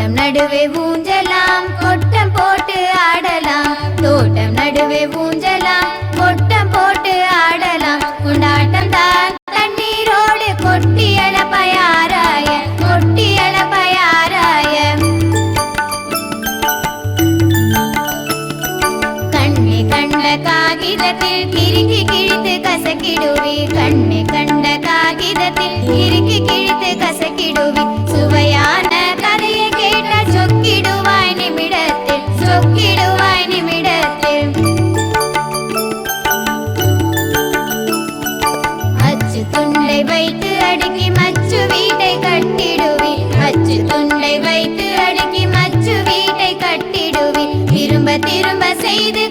தோட்டம் நடுவே ஊஞ்சலாம் கொட்டம் போட்டு ஆடலாம் தோட்டம் நடுவே ஊஞ்சலாம் கொட்டம் போட்டு ஆடலாம் கொண்டாட்டம் தான் தண்ணீரோடு கொட்டி அளப்பயாராய கொட்டி அளப்பயாராய கண்ணை கண்ட காகிதத்தில் கிறுக்கி கிழித்து கசக்கிடுவி கண்ணை கண்ட காகிதத்தில் கிறுக்கி கிழித்து கசக்கிடுவி சுவையான கதையை கேட்ட சொக்கிடுவாய் நிமிடத்தில் சொக்கிடுவாய் நிமிடத்தில் அச்சு துண்டை வைத்து அடுக்கி மச்சு வீட்டை கட்டிடுவி அச்சு துண்டை வைத்து அடுக்கி மச்சு வீட்டை கட்டிடுவி திரும்ப திரும்ப செய்து